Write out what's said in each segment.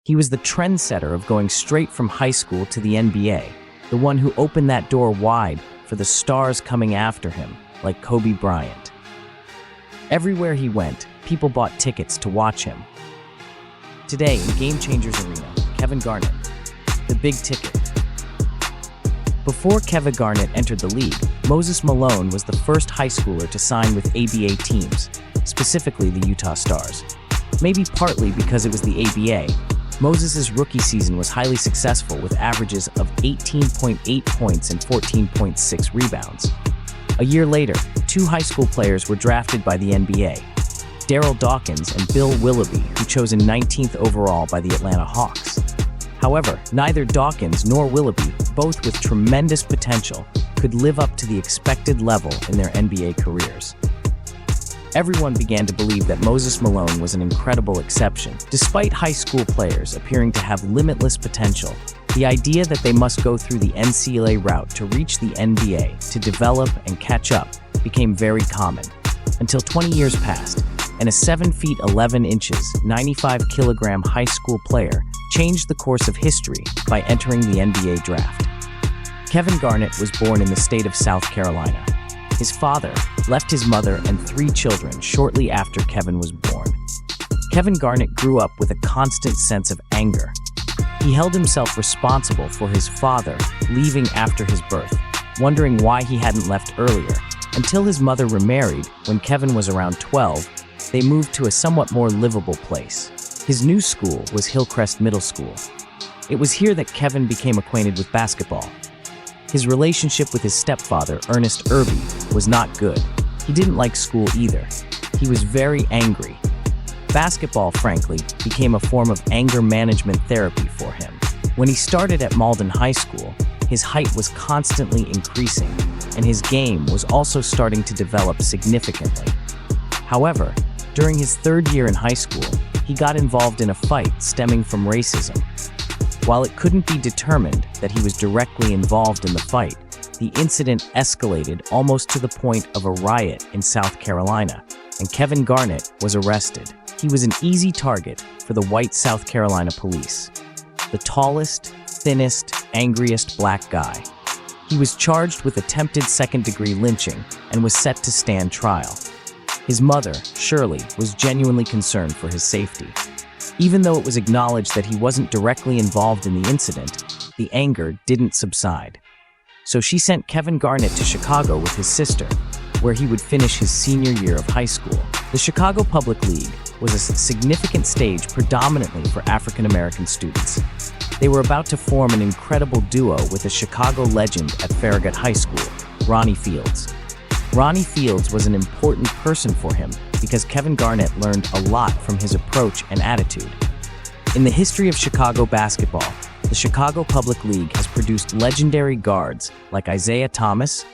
He was the trendsetter of going straight from high school to the NBA, the one who opened that door wide for the stars coming after him, like Kobe Bryant. Everywhere he went, people bought tickets to watch him. Today in Game Changers Arena, Kevin Garnett, the big ticket. Before Kevin Garnett entered the league, Moses Malone was the first high schooler to sign with ABA teams, specifically the Utah Stars. Maybe partly because it was the ABA, Moses' rookie season was highly successful with averages of 18.8 points and 14.6 rebounds. A year later, two high school players were drafted by the NBA, Darryl Dawkins and Bill Willoughby, who chosen 19th overall by the Atlanta Hawks. However, neither Dawkins nor Willoughby, both with tremendous potential, could live up to the expected level in their NBA careers. Everyone began to believe that Moses Malone was an incredible exception. Despite high school players appearing to have limitless potential, the idea that they must go through the NCAA route to reach the NBA to develop and catch up became very common, until 20 years passed, and a 7 feet 11 inches, 95 kilogram high school player changed the course of history by entering the NBA draft. Kevin Garnett was born in the state of South Carolina. His father left his mother and 3 children shortly after Kevin was born. Kevin Garnett grew up with a constant sense of anger. He held himself responsible for his father leaving after his birth, wondering why he hadn't left earlier, until his mother remarried when Kevin was around 12. They moved to a somewhat more livable place. His new school was Hillcrest Middle School. It was here that Kevin became acquainted with basketball. His relationship with his stepfather, Ernest Irby, was not good. He didn't like school either. He was very angry. Basketball, frankly, became a form of anger management therapy for him. When he started at Malden High School, his height was constantly increasing, and his game was also starting to develop significantly. However, during his 3rd year in high school, he got involved in a fight stemming from racism. While it couldn't be determined that he was directly involved in the fight, the incident escalated almost to the point of a riot in South Carolina, and Kevin Garnett was arrested. He was an easy target for the white South Carolina police. The tallest, thinnest, angriest black guy. He was charged with attempted second-degree lynching and was set to stand trial. His mother, Shirley, was genuinely concerned for his safety. Even though it was acknowledged that he wasn't directly involved in the incident, the anger didn't subside. So she sent Kevin Garnett to Chicago with his sister, where he would finish his senior year of high school. The Chicago Public League was a significant stage predominantly for African-American students. They were about to form an incredible duo with a Chicago legend at Farragut High School, Ronnie Fields. Ronnie Fields was an important person for him because Kevin Garnett learned a lot from his approach and attitude. In the history of Chicago basketball, the Chicago Public League has produced legendary guards like Isaiah Thomas,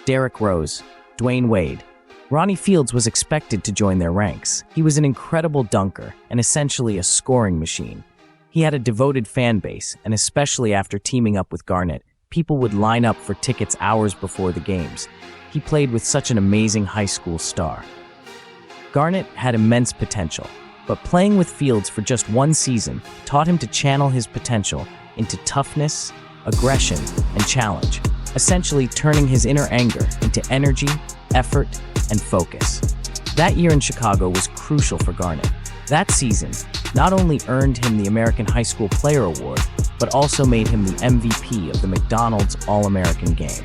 Derrick Rose, Dwayne Wade. Ronnie Fields was expected to join their ranks. He was an incredible dunker and essentially a scoring machine. He had a devoted fan base, and especially after teaming up with Garnett, people would line up for tickets hours before the games. He played with such an amazing high school star. Garnett had immense potential, but playing with Fields for just 1 season taught him to channel his potential into toughness, aggression, and challenge, essentially turning his inner anger into energy, effort, and focus. That year in Chicago was crucial for Garnett. That season not only earned him the American High School Player Award, but also made him the MVP of the McDonald's All-American Game.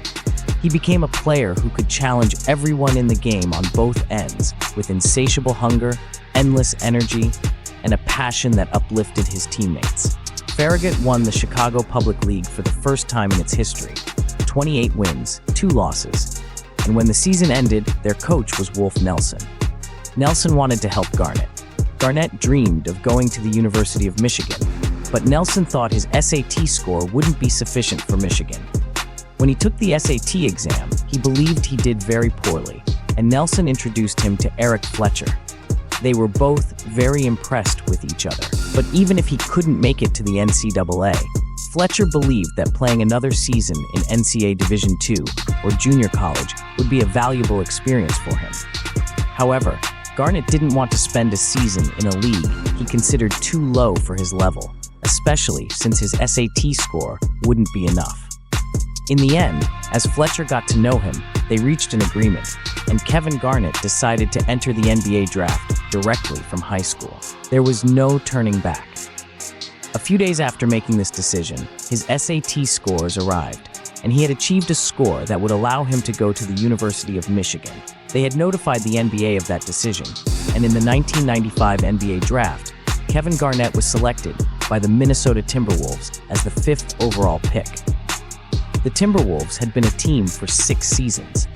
He became a player who could challenge everyone in the game on both ends with insatiable hunger, endless energy, and a passion that uplifted his teammates. Farragut won the Chicago Public League for the first time in its history, 28 wins, 2 losses. And when the season ended, their coach was Wolf Nelson. Nelson wanted to help Garnett. Garnett dreamed of going to the University of Michigan, but Nelson thought his SAT score wouldn't be sufficient for Michigan. When he took the SAT exam, he believed he did very poorly, and Nelson introduced him to Eric Fletcher. They were both very impressed with each other, but even if he couldn't make it to the NCAA, Fletcher believed that playing another season in NCAA Division II or junior college would be a valuable experience for him. However, Garnett didn't want to spend a season in a league he considered too low for his level, especially since his SAT score wouldn't be enough. In the end, as Fletcher got to know him, they reached an agreement, and Kevin Garnett decided to enter the NBA draft directly from high school. There was no turning back. A few days after making this decision, his SAT scores arrived, and he had achieved a score that would allow him to go to the University of Michigan. They had notified the NBA of that decision, and in the 1995 NBA draft, Kevin Garnett was selected by the Minnesota Timberwolves as the 5th overall pick. The Timberwolves had been a team for 6 seasons.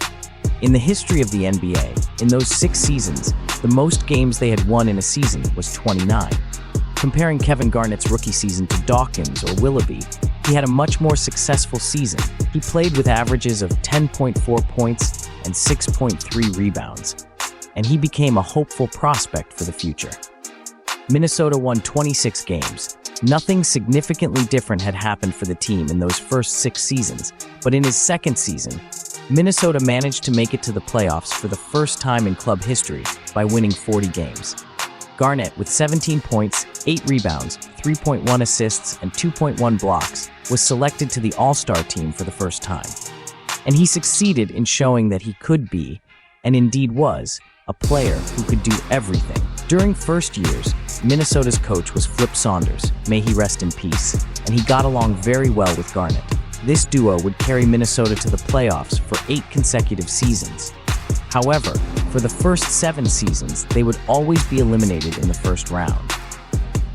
In the history of the NBA, in those 6 seasons, the most games they had won in a season was 29. Comparing Kevin Garnett's rookie season to Dawkins or Willoughby, he had a much more successful season. He played with averages of 10.4 points and 6.3 rebounds, and he became a hopeful prospect for the future. Minnesota won 26 games. Nothing significantly different had happened for the team in those first 6 seasons, but in his second season, Minnesota managed to make it to the playoffs for the first time in club history by winning 40 games. Garnett, with 17 points, 8 rebounds, 3.1 assists, and 2.1 blocks, was selected to the All-Star team for the first time. And he succeeded in showing that he could be, and indeed was, a player who could do everything. During first years, Minnesota's coach was Flip Saunders, may he rest in peace, and he got along very well with Garnett. This duo would carry Minnesota to the playoffs for 8 consecutive seasons. However, for the first 7 seasons, they would always be eliminated in the first round.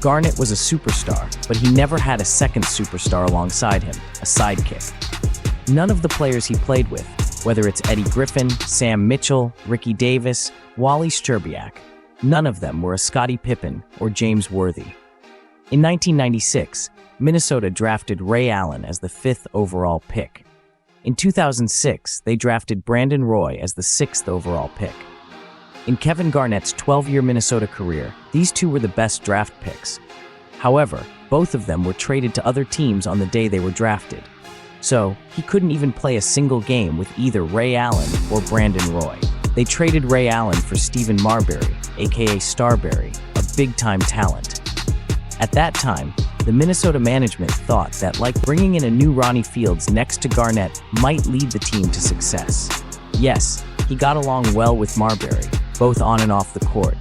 Garnett was a superstar, but he never had a second superstar alongside him, a sidekick. None of the players he played with, whether it's Eddie Griffin, Sam Mitchell, Ricky Davis, Wally Szczerbiak, none of them were a Scottie Pippen or James Worthy. In 1996, Minnesota drafted Ray Allen as the 5th overall pick. In 2006, they drafted Brandon Roy as the 6th overall pick. In Kevin Garnett's 12-year Minnesota career, these two were the best draft picks. However, both of them were traded to other teams on the day they were drafted. So, he couldn't even play a single game with either Ray Allen or Brandon Roy. They traded Ray Allen for Stephen Marbury, aka Starbury, a big-time talent. At that time, the Minnesota management thought that, like bringing in a new Ronnie Fields next to Garnett, might lead the team to success. Yes, he got along well with Marbury, both on and off the court.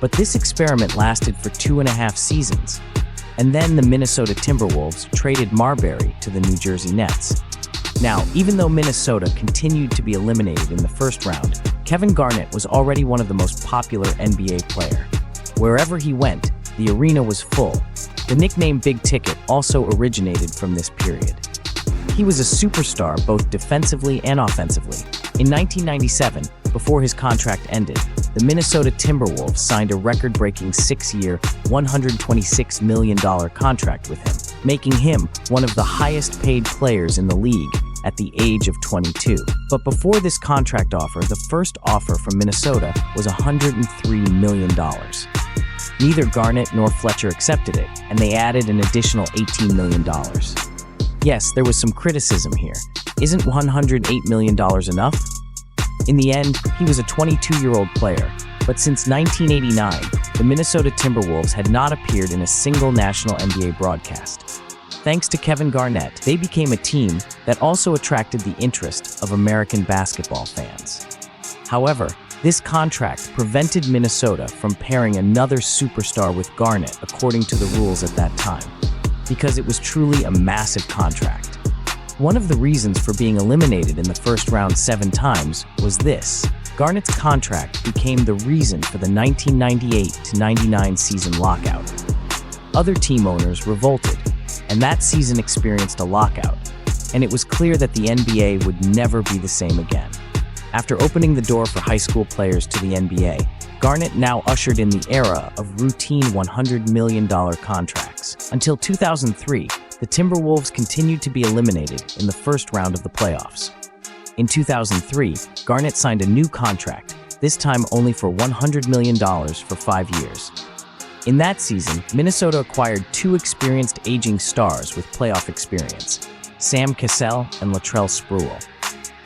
But this experiment lasted for 2.5 seasons, and then the Minnesota Timberwolves traded Marbury to the New Jersey Nets. Now, even though Minnesota continued to be eliminated in the first round, Kevin Garnett was already one of the most popular NBA players. Wherever he went, the arena was full. The nickname Big Ticket also originated from this period. He was a superstar both defensively and offensively. In 1997, before his contract ended, the Minnesota Timberwolves signed a record-breaking 6-year, $126 million contract with him, making him one of the highest-paid players in the league at the age of 22. But before this contract offer, the first offer from Minnesota was $103 million. Neither Garnett nor Fletcher accepted it, and they added an additional $18 million. Yes, there was some criticism here. Isn't $108 million enough? In the end, he was a 22-year-old player, but since 1989, the Minnesota Timberwolves had not appeared in a single national NBA broadcast. Thanks to Kevin Garnett, they became a team that also attracted the interest of American basketball fans. However, this contract prevented Minnesota from pairing another superstar with Garnett according to the rules at that time, because it was truly a massive contract. One of the reasons for being eliminated in the first round 7 times was this. Garnett's contract became the reason for the 1998-99 season lockout. Other team owners revolted, and that season experienced a lockout, and it was clear that the NBA would never be the same again. After opening the door for high school players to the NBA, Garnett now ushered in the era of routine $100 million contracts. Until 2003, the Timberwolves continued to be eliminated in the first round of the playoffs. In 2003, Garnett signed a new contract, this time only for $100 million for 5 years. In that season, Minnesota acquired 2 experienced aging stars with playoff experience, Sam Cassell and Latrell Sprewell.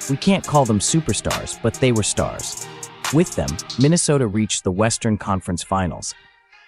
We can't call them superstars, but they were stars. With them, Minnesota reached the Western Conference Finals.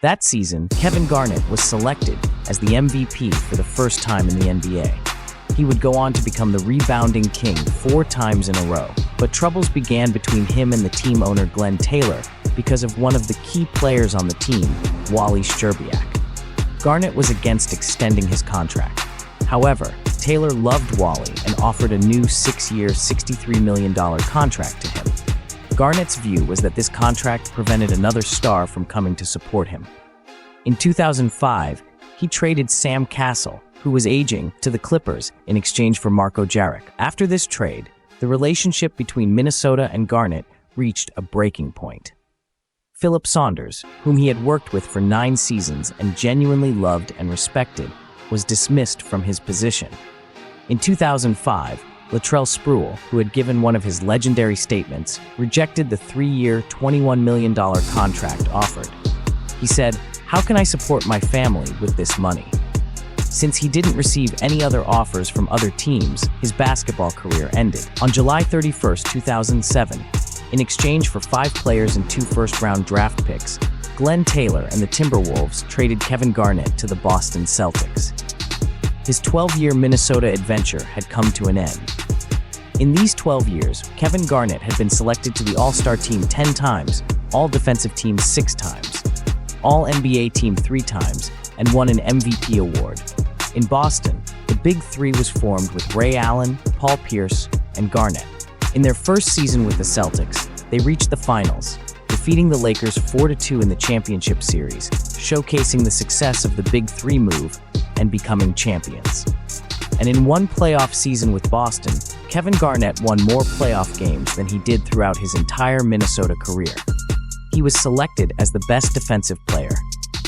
That season, Kevin Garnett was selected as the MVP for the first time in the NBA. He would go on to become the rebounding king 4 times in a row. But troubles began between him and the team owner Glenn Taylor because of one of the key players on the team, Wally Szczerbiak. Garnett was against extending his contract. However, Taylor loved Wally and offered a new 6-year, $63 million contract to him. Garnett's view was that this contract prevented another star from coming to support him. In 2005, he traded Sam Cassell, who was aging, to the Clippers in exchange for Marko Jaric. After this trade, the relationship between Minnesota and Garnett reached a breaking point. Philip Saunders, whom he had worked with for 9 seasons and genuinely loved and respected, was dismissed from his position. In 2005, Latrell Sprewell, who had given one of his legendary statements, rejected the 3-year, $21 million contract offered. He said, "How can I support my family with this money?" Since he didn't receive any other offers from other teams, his basketball career ended. On July 31, 2007, in exchange for 5 players and 2 first-round draft picks, Glenn Taylor and the Timberwolves traded Kevin Garnett to the Boston Celtics. His 12-year Minnesota adventure had come to an end. In these 12 years, Kevin Garnett had been selected to the All-Star team 10 times, All-Defensive Team 6 times, All-NBA Team 3 times, and won an MVP award. In Boston, the Big Three was formed with Ray Allen, Paul Pierce, and Garnett. In their first season with the Celtics, they reached the finals, defeating the Lakers 4-2 in the championship series, showcasing the success of the Big Three move and becoming champions. And in one playoff season with Boston, Kevin Garnett won more playoff games than he did throughout his entire Minnesota career. He was selected as the best defensive player.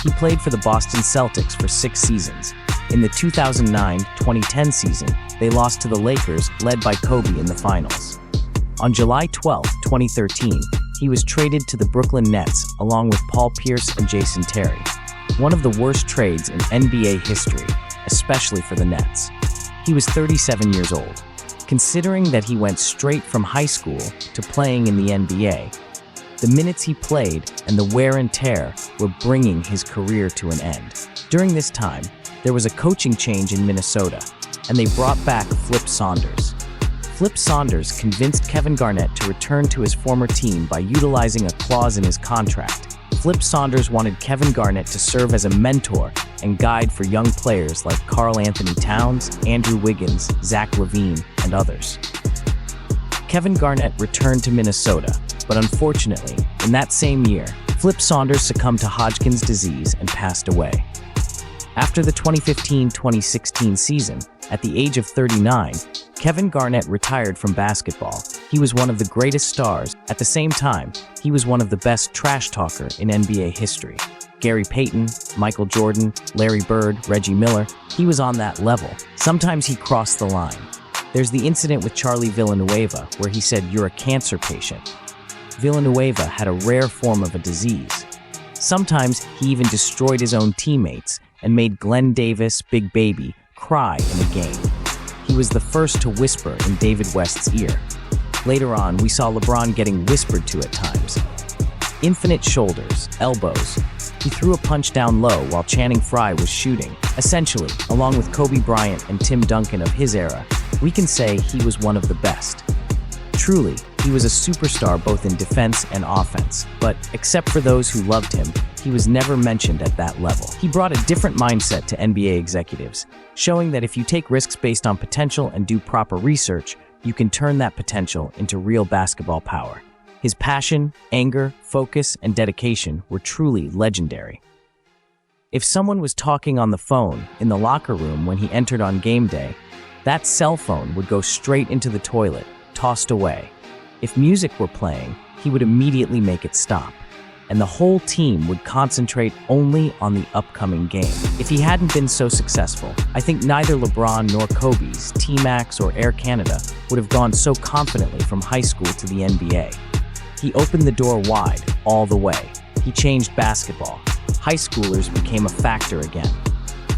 He played for the Boston Celtics for 6 seasons. In the 2009-2010 season, they lost to the Lakers, led by Kobe in the finals. On July 12, 2013, he was traded to the Brooklyn Nets along with Paul Pierce and Jason Terry. One of the worst trades in NBA history, especially for the Nets. He was 37 years old. Considering that he went straight from high school to playing in the NBA, the minutes he played and the wear and tear were bringing his career to an end. During this time, there was a coaching change in Minnesota, and they brought back Flip Saunders. Flip Saunders convinced Kevin Garnett to return to his former team by utilizing a clause in his contract. Flip Saunders wanted Kevin Garnett to serve as a mentor and guide for young players like Karl Anthony Towns, Andrew Wiggins, Zach LaVine, and others. Kevin Garnett returned to Minnesota, but unfortunately, in that same year, Flip Saunders succumbed to Hodgkin's disease and passed away. After the 2015-2016 season, at the age of 39, Kevin Garnett retired from basketball. He was one of the greatest stars. At the same time, he was one of the best trash talker in NBA history. Gary Payton, Michael Jordan, Larry Bird, Reggie Miller, he was on that level. Sometimes he crossed the line. There's the incident with Charlie Villanueva where he said, "You're a cancer patient." Villanueva had a rare form of a disease. Sometimes he even destroyed his own teammates and made Glenn Davis, Big Baby, cry in a game. He was the first to whisper in David West's ear. Later on, we saw LeBron getting whispered to at times. Infinite shoulders, elbows. He threw a punch down low while Channing Frye was shooting. Essentially, along with Kobe Bryant and Tim Duncan of his era, we can say he was one of the best. Truly, he was a superstar both in defense and offense, but except for those who loved him, he was never mentioned at that level. He brought a different mindset to NBA executives, showing that if you take risks based on potential and do proper research, you can turn that potential into real basketball power. His passion, anger, focus, and dedication were truly legendary. If someone was talking on the phone in the locker room when he entered on game day, that cell phone would go straight into the toilet, tossed away. If music were playing, he would immediately make it stop, and the whole team would concentrate only on the upcoming game. If he hadn't been so successful, I think neither LeBron nor Kobe's, T-Max, or Air Canada would have gone so confidently from high school to the NBA. He opened the door wide, all the way. He changed basketball. High schoolers became a factor again.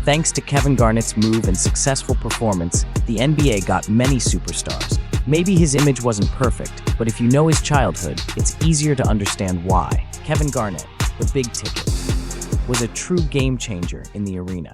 Thanks to Kevin Garnett's move and successful performance, the NBA got many superstars. Maybe his image wasn't perfect, but if you know his childhood, it's easier to understand why. Kevin Garnett, the big ticket. was a true game changer in the arena.